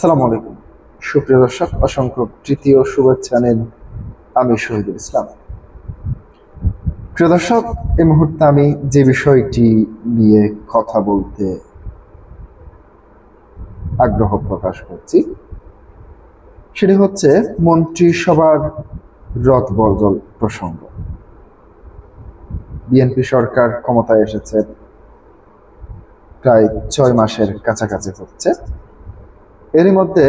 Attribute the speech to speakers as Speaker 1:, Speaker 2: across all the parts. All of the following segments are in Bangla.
Speaker 1: আসসালামু আলাইকুম সুপ্রিয় দর্শক, অসংখ্য তৃতীয় শুভেচ্ছা নেন। আমি শহীদুল ইসলাম। প্রিয় দর্শক, এই মুহূর্তে আমি যে বিষয়টি নিয়ে কথা বলতে আগ্রহ প্রকাশ করছি সেটি হচ্ছে মন্ত্রিসভার রদবদল প্রসঙ্গ। বিএনপি সরকার ক্ষমতায় এসেছে প্রায় 6 মাসের কাছাকাছি হচ্ছে। এরই মধ্যে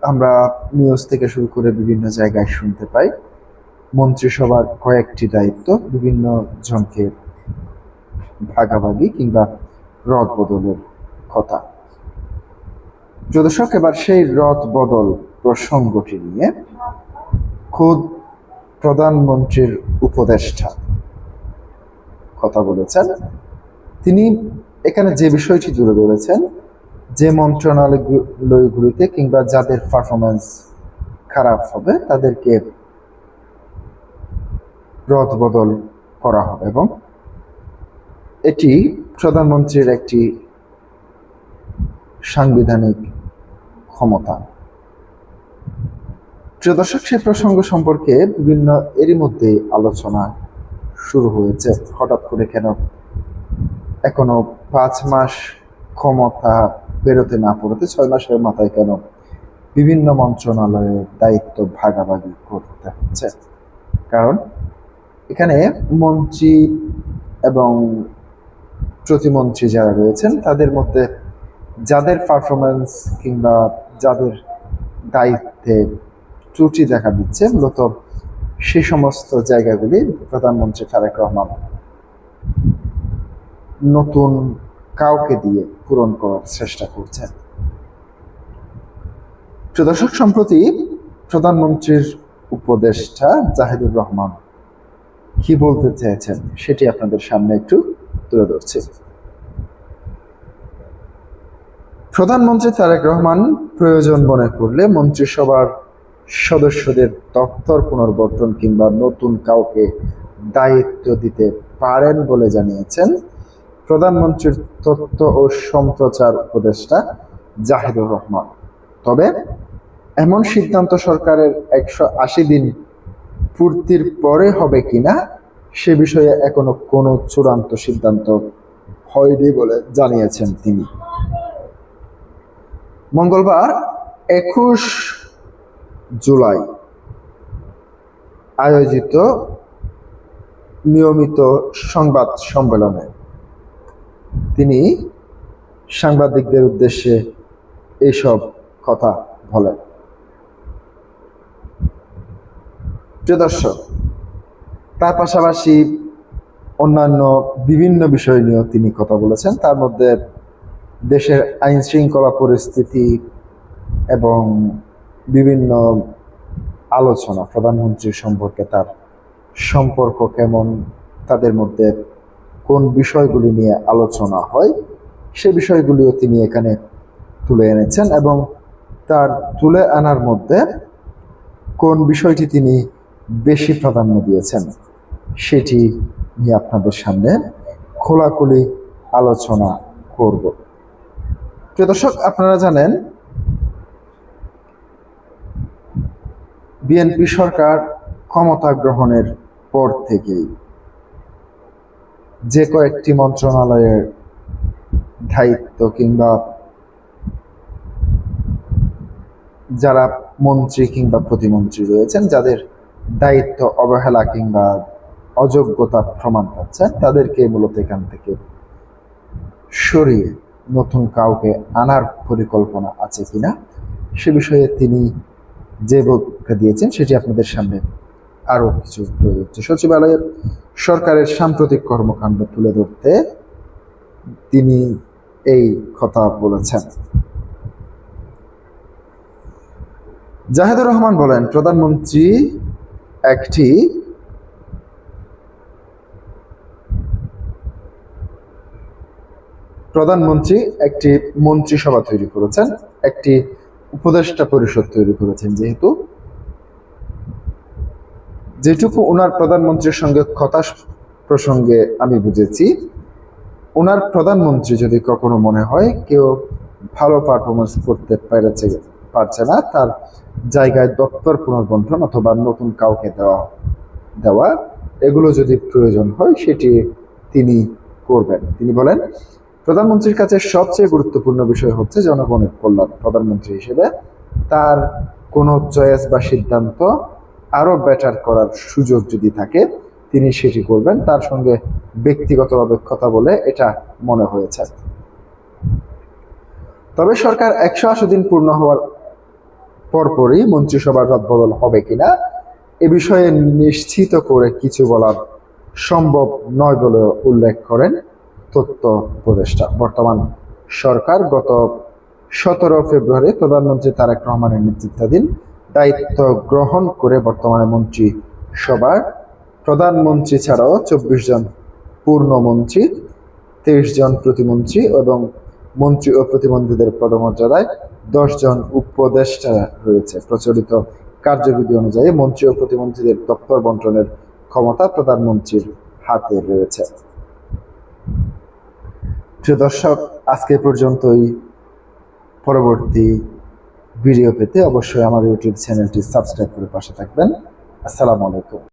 Speaker 1: আমরা নিউজ থেকে শুরু করে বিভিন্ন জায়গায় শুনতে পাই মন্ত্রিসভার কয়েকটি দায়িত্ব বিভিন্ন জনকে ভাগাভাগি কিংবা রদবদলের কথা। দর্শক, এবার সেই রদবদল প্রসঙ্গটি নিয়ে খোদ প্রধানমন্ত্রীর উপদেষ্টা কথা বলেছেন। তিনি এখানে যে বিষয়টি তুলে ধরেছেন, যে মন্ত্রণালয়গুলিতে কিংবা যাদের পারফরমেন্স খারাপ হবে তাদেরকে রদবদল করা হবে এবং এটি প্রধানমন্ত্রীর একটি সাংবিধানিক ক্ষমতা। প্রিয় দর্শক, সেই প্রসঙ্গ সম্পর্কে বিভিন্ন এরই মধ্যে আলোচনা শুরু হয়েছে। হঠাৎ করে কেন এখনো 5 মাস ক্ষমতা বেরোতে না পড়তে 6 মাসের মাথায় কেন বিভিন্ন মন্ত্রণালয়ের দায়িত্ব ভাগাভাগি করতে হচ্ছে? কারণ এখানে মন্ত্রী এবং প্রতিমন্ত্রী যারা রয়েছেন তাদের মধ্যে যাদের পারফরমেন্স কিংবা যাদের দায়িত্বে ত্রুটি দেখা দিচ্ছে, মূলত সেই সমস্ত জায়গাগুলি প্রধানমন্ত্রী তারেক রহমান নতুন কাউকে দিয়ে পূরণ করার চেষ্টা করছেন। দর্শক, সম্প্রতি প্রধানমন্ত্রীর উপদেষ্টা জাহিদুর রহমান কি বলতে চেয়েছেন সেটি আপনাদের সামনে একটু তুলে ধরছি। প্রধানমন্ত্রী তারেক রহমান প্রয়োজন মনে করলে মন্ত্রিসভার সদস্যদের দপ্তর পুনর্গঠন কিংবা নতুন কাউকে দায়িত্ব দিতে পারেন বলে জানিয়েছেন প্রধানমন্ত্রীর তথ্য ও সম্প্রচার উপদেষ্টা জাহিদুর রহমান। তবে এমন সিদ্ধান্ত সরকারের 180 দিন পূর্তির পরে হবে কিনা সে বিষয়ে এখনো কোনো চূড়ান্ত সিদ্ধান্ত হয়নি বলে জানিয়েছেন তিনি। মঙ্গলবার 21 জুলাই আয়োজিত নিয়মিত সংবাদ সম্মেলনে তিনি সাংবাদিকদের উদ্দেশ্যে এইসব কথা বলেন। প্রিয় দর্শক, তার পাশাপাশি অন্যান্য বিভিন্ন বিষয় নিয়েও তিনি কথা বলেছেন। তার মধ্যে দেশের আইন শৃঙ্খলা পরিস্থিতি এবং বিভিন্ন আলোচনা, প্রধানমন্ত্রীর সম্পর্কে তার সম্পর্ক কেমন, তাদের মধ্যে কোন বিষয়গুলি নিয়ে আলোচনা হয় সে বিষয়গুলিও তিনি এখানে তুলে এনেছেন এবং তার তুলে আনার মধ্যে কোন বিষয়টি তিনি বেশি প্রাধান্য দিয়েছেন সেটি নিয়ে আপনাদের সামনে খোলাখুলি আলোচনা করব। প্রিয় দর্শক, আপনারা জানেন বিএনপি সরকার ক্ষমতা গ্রহণের পর থেকেই যে কয়েকটি মন্ত্রণালয়ের দায়িত্ব কিংবা যারা মন্ত্রী কিংবা প্রতিমন্ত্রী রয়েছেন যাদের দায়িত্ব অবহেলা কিংবা অযোগ্যতা প্রমাণ পাচ্ছেন তাদেরকে মূলত এখান থেকে সরিয়ে নতুন কাউকে আনার পরিকল্পনা আছে কিনা সে বিষয়ে তিনি যে বক্তব্য দিয়েছেন সেটি আপনাদের সামনে আরো কিছু তুলে ধরছে। সচিবালয়ে সরকারের সাম্প্রতিক কর্মকাণ্ড তুলে ধরতে তিনি এই কথা বলেছেন। জাহিদুর রহমান বলেন, প্রধানমন্ত্রী একটি মন্ত্রিসভা তৈরি করেছেন, একটি উপদেষ্টা পরিষদ তৈরি করেছেন। যেটুকু ওনার প্রধানমন্ত্রীর সঙ্গে কথা প্রসঙ্গে আমি বুঝেছি, ওনার প্রধানমন্ত্রী যদি কখনো মনে হয় কেউ ভালো পারফরমেন্স করতে পারছে না, তার জায়গায় দপ্তর পুনর্বন্টন অথবা নতুন কাউকে দেওয়া এগুলো যদি প্রয়োজন হয় সেটি তিনি করবেন। তিনি বলেন, প্রধানমন্ত্রীর কাছে সবচেয়ে গুরুত্বপূর্ণ বিষয় হচ্ছে জনগণের কল্যাণ। প্রধানমন্ত্রী হিসেবে তার কোনো চয়েস বা সিদ্ধান্ত আরো বেটার করার সুযোগ যদি থাকে তিনি সেটি করবেন। তার সঙ্গে ব্যক্তিগতভাবে কথা বলে এটা মনে হয়েছে। তবে সরকার 180 দিন পূর্ণ হওয়ার পরপরই মন্ত্রিসভার রদবদল হবে কিনা এ বিষয়ে নিশ্চিত করে কিছু বলার সম্ভব নয় বলে উল্লেখ করেন তথ্য উপদেষ্টা। বর্তমান সরকার গত 17 ফেব্রুয়ারি প্রধানমন্ত্রী তারেক রহমানের নেতৃত্বাধীন দায়িত্ব গ্রহণ করে বর্তমানে মন্ত্রিসভার প্রধানমন্ত্রী ছাড়াও 24 জন পূর্ণমন্ত্রী, 23 জন প্রতিমন্ত্রী এবং মন্ত্রী ও প্রতিমন্ত্রীদের পদমর্যাদায় 10 জন উপদেষ্টা রয়েছে। প্রচলিত কার্যবিধি অনুযায়ী মন্ত্রী ও প্রতিমন্ত্রীদের দপ্তর বন্টনের ক্ষমতা প্রধানমন্ত্রীর হাতে রয়েছে। প্রিয় দর্শক, আজকে পর্যন্তই। পরবর্তী ভিডিও পেতে অবশ্যই আমার ইউটিউব চ্যানেলটি সাবস্ক্রাইব করে পাশে থাকবেন। আসসালামু আলাইকুম।